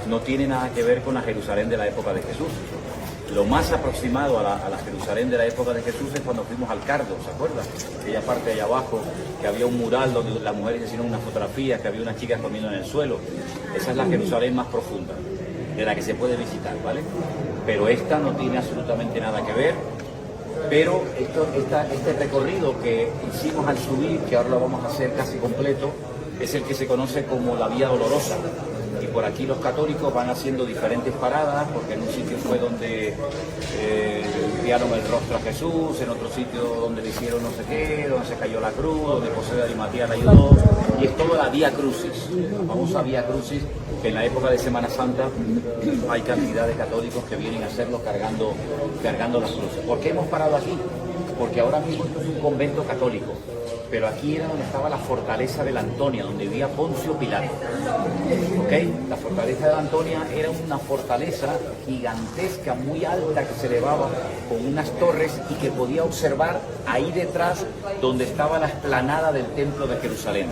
no tiene nada que ver con la Jerusalén de la época de Jesús. Lo más aproximado a la Jerusalén de la época de Jesús es cuando fuimos al Cardo, ¿se acuerdan? Aquella parte de allá abajo, que había un mural donde las mujeres hicieron una fotografía, que había unas chicas comiendo en el suelo. Esa es la Jerusalén más profunda, de la que se puede visitar, ¿vale? Pero esta no tiene absolutamente nada que ver. Pero este recorrido que hicimos al subir, que ahora lo vamos a hacer casi completo, es el que se conoce como la Vía Dolorosa. Y por aquí los católicos van haciendo diferentes paradas, porque en un sitio fue donde limpiaron el rostro a Jesús, en otro sitio donde le hicieron no sé qué, donde se cayó la cruz, donde José de Arimatea le ayudó, y es toda la Vía Crucis, la famosa Vía Crucis, que en la época de Semana Santa hay cantidad de católicos que vienen a hacerlo cargando las cruces. ¿Por qué hemos parado aquí? Porque ahora mismo esto es un convento católico, pero aquí era donde estaba la fortaleza de la Antonia, donde vivía Poncio Pilato. ¿Okay? La fortaleza de la Antonia era una fortaleza gigantesca, muy alta, que se elevaba con unas torres y que podía observar ahí detrás donde estaba la explanada del Templo de Jerusalén.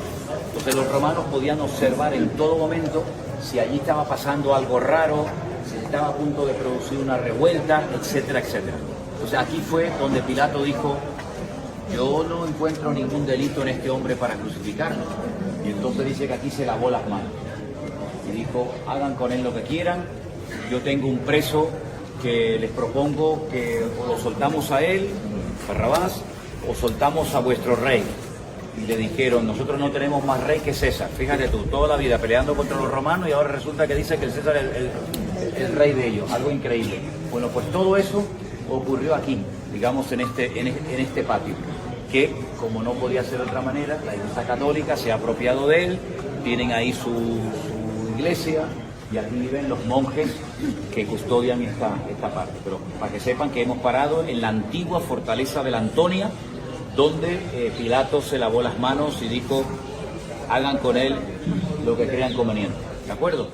Entonces los romanos podían observar en todo momento si allí estaba pasando algo raro, si estaba a punto de producir una revuelta, etcétera, etcétera. Entonces aquí fue donde Pilato dijo: yo no encuentro ningún delito en este hombre para crucificarlo. Y entonces dice que aquí se lavó las manos y dijo: hagan con él lo que quieran, yo tengo un preso que les propongo que o lo soltamos a él, Barrabás, o soltamos a vuestro rey. Y le dijeron: nosotros no tenemos más rey que César. Fíjate tú, toda la vida peleando contra los romanos y ahora resulta que dice que el César es el rey de ellos. Algo increíble. Bueno, pues todo eso ocurrió aquí, digamos, en este patio, que, como no podía ser de otra manera, la Iglesia Católica se ha apropiado de él, tienen ahí su iglesia, y aquí viven los monjes que custodian esta parte. Pero para que sepan que hemos parado en la antigua fortaleza de la Antonia, donde Pilato se lavó las manos y dijo: hagan con él lo que crean conveniente. ¿De acuerdo?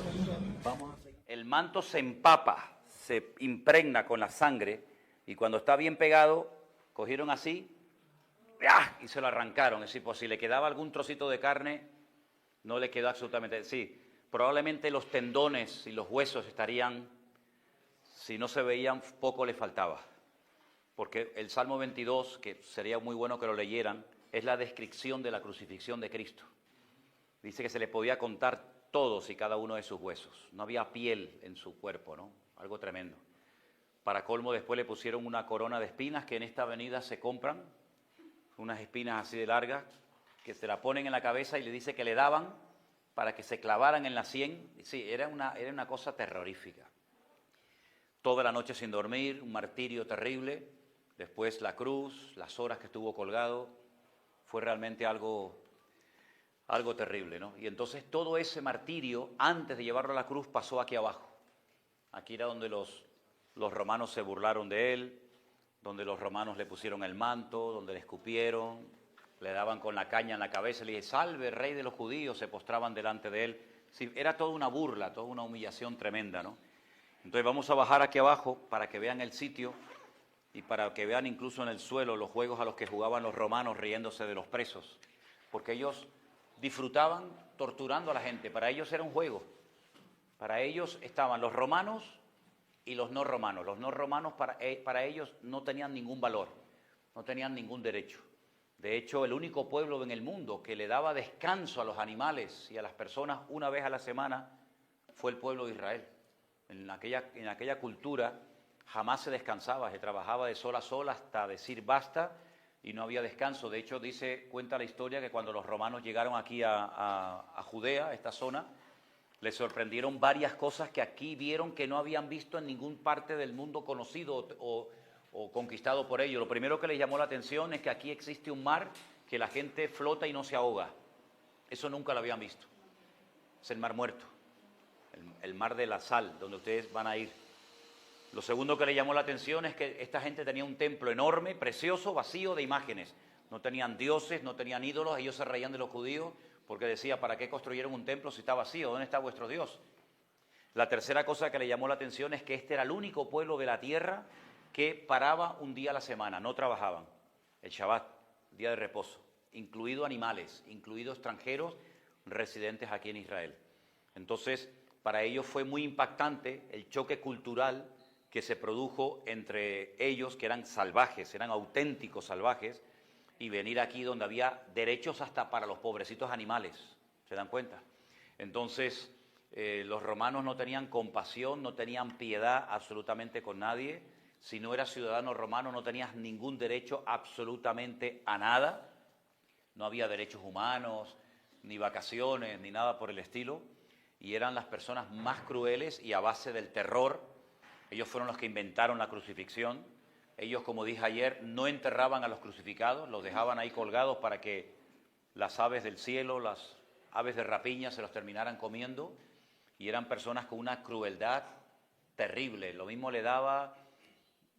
El manto se empapa, se impregna con la sangre, y cuando está bien pegado, cogieron así y se lo arrancaron. Es decir, pues si le quedaba algún trocito de carne, no le quedó absolutamente. Sí, probablemente los tendones y los huesos estarían, si no se veían, poco le faltaba. Porque el Salmo 22, que sería muy bueno que lo leyeran, es la descripción de la crucifixión de Cristo. Dice que se le podía contar todos y cada uno de sus huesos. No había piel en su cuerpo, ¿no? Algo tremendo. Para colmo, después le pusieron una corona de espinas que en esta avenida se compran, unas espinas así de largas, que se la ponen en la cabeza y le dice que le daban para que se clavaran en la sien. Sí, era una cosa terrorífica. Toda la noche sin dormir, un martirio terrible. Después la cruz, las horas que estuvo colgado, fue realmente algo terrible, ¿no? Y entonces todo ese martirio, antes de llevarlo a la cruz, pasó aquí abajo. Aquí era donde los romanos se burlaron de él, donde los romanos le pusieron el manto, donde le escupieron, le daban con la caña en la cabeza, le dije: salve, rey de los judíos, se postraban delante de él. Sí, era toda una burla, toda una humillación tremenda, ¿no? Entonces vamos a bajar aquí abajo para que vean el sitio y para que vean incluso en el suelo los juegos a los que jugaban los romanos riéndose de los presos, porque ellos disfrutaban torturando a la gente. Para ellos era un juego. Para ellos estaban los romanos y los no romanos. Los no romanos para ellos no tenían ningún valor, no tenían ningún derecho. De hecho, el único pueblo en el mundo que le daba descanso a los animales y a las personas una vez a la semana fue el pueblo de Israel. En aquella cultura jamás se descansaba, se trabajaba de sol a sol hasta decir basta y no había descanso. De hecho, cuenta la historia que cuando los romanos llegaron aquí a Judea, a esta zona, les sorprendieron varias cosas que aquí vieron que no habían visto en ningún parte del mundo conocido o conquistado por ellos. Lo primero que les llamó la atención es que aquí existe un mar que la gente flota y no se ahoga. Eso nunca lo habían visto. Es el Mar Muerto, el mar de la sal, donde ustedes van a ir. Lo segundo que les llamó la atención es que esta gente tenía un templo enorme, precioso, vacío de imágenes. No tenían dioses, no tenían ídolos. Ellos se reían de los judíos porque decía: ¿para qué construyeron un templo si está vacío? ¿Dónde está vuestro Dios? La tercera cosa que le llamó la atención es que este era el único pueblo de la tierra que paraba un día a la semana, no trabajaban, el Shabbat, día de reposo, incluido animales, incluidos extranjeros residentes aquí en Israel. Entonces, para ellos fue muy impactante el choque cultural que se produjo entre ellos, que eran salvajes, eran auténticos salvajes, y venir aquí donde había derechos hasta para los pobrecitos animales, ¿se dan cuenta? Entonces, los romanos no tenían compasión, no tenían piedad absolutamente con nadie. Si no eras ciudadano romano no tenías ningún derecho absolutamente a nada. No había derechos humanos, ni vacaciones, ni nada por el estilo. Y eran las personas más crueles y a base del terror. Ellos fueron los que inventaron la crucifixión. Ellos, como dije ayer, no enterraban a los crucificados, los dejaban ahí colgados para que las aves del cielo, las aves de rapiña se los terminaran comiendo. Y eran personas con una crueldad terrible. Lo mismo le daba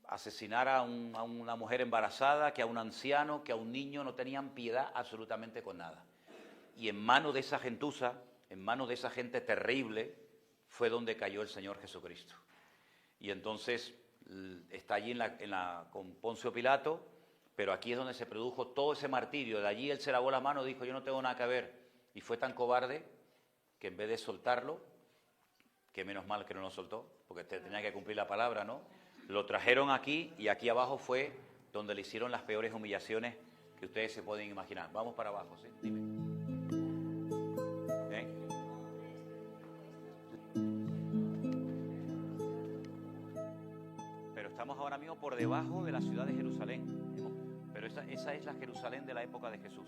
asesinar a una mujer embarazada que a un anciano, que a un niño. No tenían piedad absolutamente con nada. Y en manos de esa gentuza, en manos de esa gente terrible, fue donde cayó el Señor Jesucristo. Y entonces está allí con Poncio Pilato, pero aquí es donde se produjo todo ese martirio. De allí él se lavó la mano y dijo, yo no tengo nada que ver. Y fue tan cobarde que en vez de soltarlo, que menos mal que no lo soltó, porque tenía que cumplir la palabra, ¿no? Lo trajeron aquí y aquí abajo fue donde le hicieron las peores humillaciones que ustedes se pueden imaginar. Vamos para abajo, ¿sí? Dime. Pero estamos ahora mismo por debajo de la ciudad de Jerusalén. Pero esa es la Jerusalén de la época de Jesús.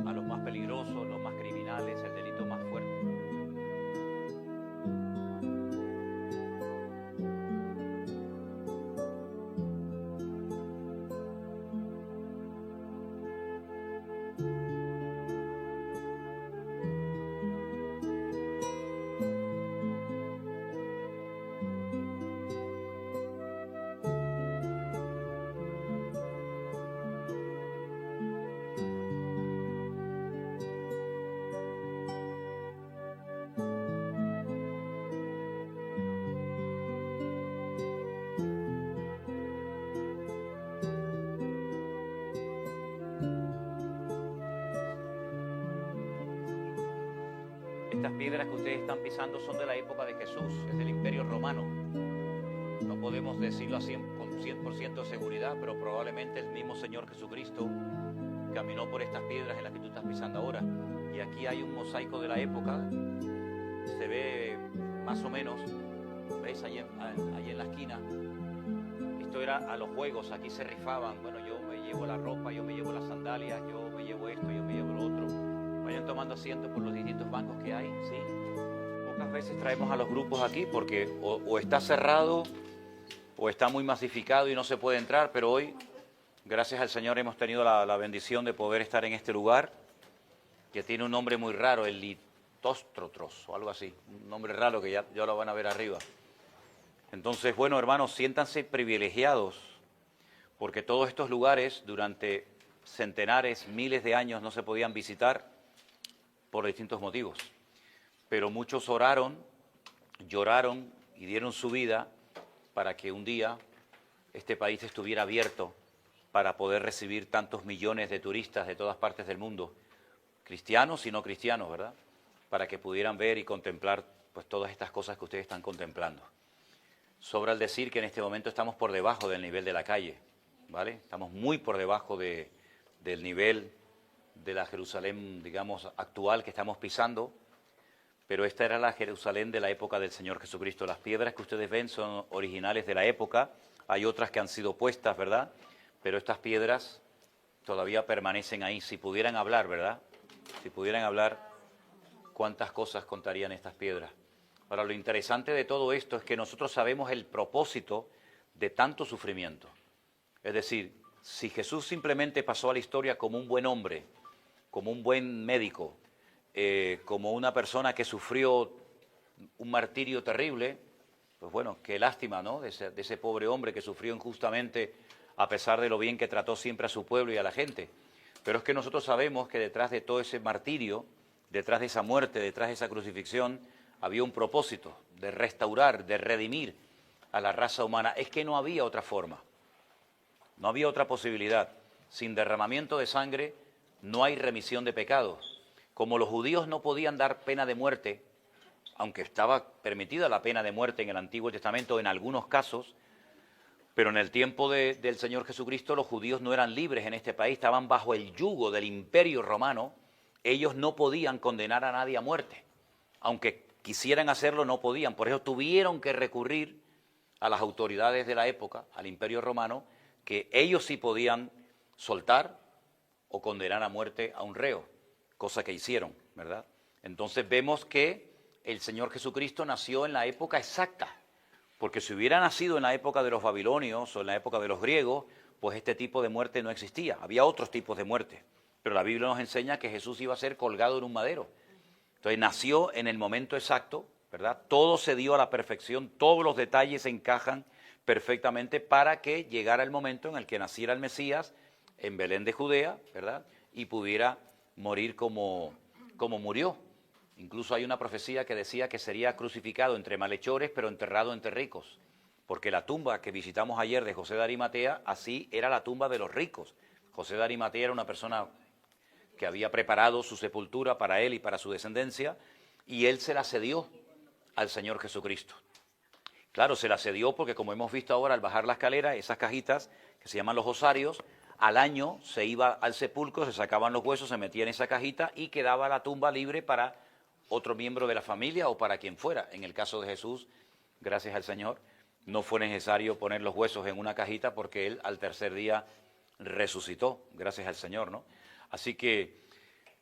A los más peligrosos, los más criminales, el delito más fuerte. Estas piedras que ustedes están pisando son de la época de Jesús, es del Imperio Romano. No podemos decirlo así con 100% de seguridad, pero probablemente el mismo Señor Jesucristo caminó por estas piedras en las que tú estás pisando ahora. Y aquí hay un mosaico de la época, se ve más o menos, ¿veis? Allí en la esquina. Esto era a los juegos, aquí se rifaban. Bueno, yo me llevo la ropa, yo me llevo las sandalias, yo me llevo esto, yo me llevo lo otro. Vayan tomando asiento por los distintos bancos que hay, ¿sí? Pocas veces traemos a los grupos aquí porque o está cerrado o está muy masificado y no se puede entrar, pero hoy, gracias al Señor, hemos tenido la bendición de poder estar en este lugar, que tiene un nombre muy raro, el Litóstrotros, o algo así, un nombre raro que ya lo van a ver arriba. Entonces, bueno, hermanos, siéntanse privilegiados, porque todos estos lugares durante centenares, miles de años no se podían visitar por distintos motivos. Pero muchos oraron, lloraron y dieron su vida para que un día este país estuviera abierto para poder recibir tantos millones de turistas de todas partes del mundo, cristianos y no cristianos, ¿verdad? Para que pudieran ver y contemplar pues todas estas cosas que ustedes están contemplando. Sobra el decir que en este momento estamos por debajo del nivel de la calle, ¿vale? Estamos muy por debajo del nivel de la Jerusalén, digamos, actual que estamos pisando, pero esta era la Jerusalén de la época del Señor Jesucristo. Las piedras que ustedes ven son originales de la época, hay otras que han sido puestas, ¿verdad? Pero estas piedras todavía permanecen ahí. Si pudieran hablar, ¿verdad? Si pudieran hablar, ¿cuántas cosas contarían estas piedras? Ahora, lo interesante de todo esto es que nosotros sabemos el propósito de tanto sufrimiento. Es decir, si Jesús simplemente pasó a la historia como un buen hombre, como un buen médico, como una persona que sufrió un martirio terrible, pues bueno, qué lástima, ¿no? De ese pobre hombre que sufrió injustamente a pesar de lo bien que trató siempre a su pueblo y a la gente. Pero es que nosotros sabemos que detrás de todo ese martirio, detrás de esa muerte, detrás de esa crucifixión, había un propósito de restaurar, de redimir a la raza humana. Es que no había otra forma, no había otra posibilidad. Sin derramamiento de sangre no hay remisión de pecados. Como los judíos no podían dar pena de muerte, aunque estaba permitida la pena de muerte en el Antiguo Testamento en algunos casos, pero en el tiempo del Señor Jesucristo los judíos no eran libres en este país, estaban bajo el yugo del Imperio Romano, ellos no podían condenar a nadie a muerte, aunque quisieran hacerlo no podían, por eso tuvieron que recurrir a las autoridades de la época, al Imperio Romano, que ellos sí podían soltar o condenar a muerte a un reo, cosa que hicieron, ¿verdad? Entonces vemos que el Señor Jesucristo nació en la época exacta, porque si hubiera nacido en la época de los babilonios o en la época de los griegos, pues este tipo de muerte no existía, había otros tipos de muerte, pero la Biblia nos enseña que Jesús iba a ser colgado en un madero. Entonces nació en el momento exacto, ¿verdad? Todo se dio a la perfección, todos los detalles encajan perfectamente para que llegara el momento en el que naciera el Mesías en Belén de Judea, ¿verdad? Y pudiera morir como murió. Incluso hay una profecía que decía que sería crucificado entre malhechores, pero enterrado entre ricos. Porque la tumba que visitamos ayer de José de Arimatea, así era la tumba de los ricos. José de Arimatea era una persona que había preparado su sepultura para él y para su descendencia, y él se la cedió al Señor Jesucristo. Claro, se la cedió porque, como hemos visto ahora al bajar la escalera, esas cajitas que se llaman los osarios, al año se iba al sepulcro, se sacaban los huesos, se metía en esa cajita y quedaba la tumba libre para otro miembro de la familia o para quien fuera. En el caso de Jesús, gracias al Señor, no fue necesario poner los huesos en una cajita porque Él al tercer día resucitó, gracias al Señor, ¿no? Así que,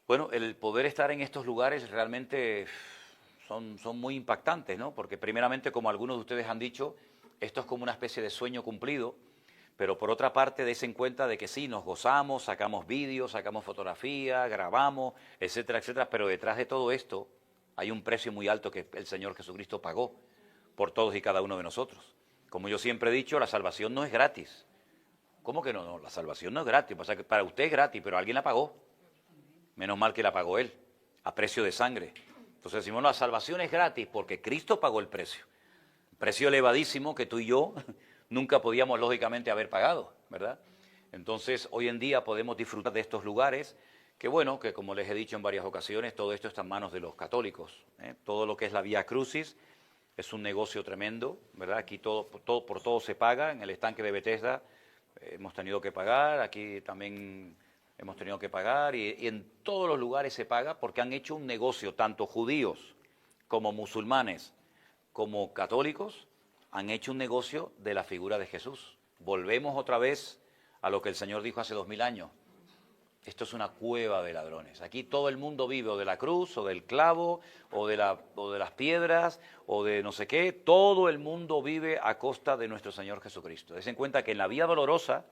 bueno, el poder estar en estos lugares realmente son muy impactantes, ¿no? Porque primeramente, como algunos de ustedes han dicho, esto es como una especie de sueño cumplido, pero por otra parte, desen cuenta de que sí, nos gozamos, sacamos vídeos, sacamos fotografías, grabamos, etcétera, etcétera, pero detrás de todo esto hay un precio muy alto que el Señor Jesucristo pagó por todos y cada uno de nosotros. Como yo siempre he dicho, la salvación no es gratis. ¿Cómo que no? No, la salvación no es gratis. O sea, que para usted es gratis, pero alguien la pagó. Menos mal que la pagó Él, a precio de sangre. Entonces decimos, no, la salvación es gratis porque Cristo pagó el precio. Precio elevadísimo que tú y yo nunca podíamos lógicamente haber pagado, ¿verdad? Entonces hoy en día podemos disfrutar de estos lugares que, bueno, que como les he dicho en varias ocasiones, todo esto está en manos de los católicos, ¿eh? Todo lo que es la Vía Crucis es un negocio tremendo, ¿verdad? Aquí por todo se paga. En el estanque de Bethesda hemos tenido que pagar, aquí también hemos tenido que pagar, y en todos los lugares se paga porque han hecho un negocio, tanto judíos como musulmanes como católicos, han hecho un negocio de la figura de Jesús. Volvemos otra vez a lo que el Señor dijo hace 2000 años. Esto es una cueva de ladrones. Aquí todo el mundo vive o de la cruz, o del clavo, o de las piedras, o de no sé qué. Todo el mundo vive a costa de nuestro Señor Jesucristo. Desen cuenta que en la Vía Dolorosa,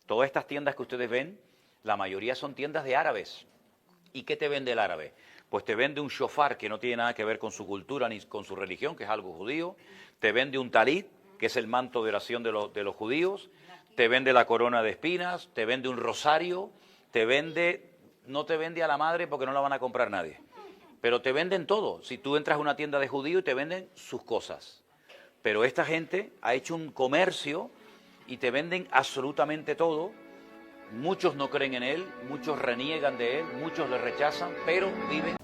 todas estas tiendas que ustedes ven, la mayoría son tiendas de árabes. ¿Y qué te vende el árabe? Pues te vende un shofar que no tiene nada que ver con su cultura ni con su religión, que es algo judío. Te vende un talit, que es el manto de oración de los judíos. Te vende la corona de espinas, te vende un rosario. No te vende a la madre porque no la van a comprar nadie, pero te venden todo. Si tú entras a una tienda de judío y te venden sus cosas, pero esta gente ha hecho un comercio y te venden absolutamente todo. Muchos no creen en él, muchos reniegan de él, muchos le rechazan, pero viven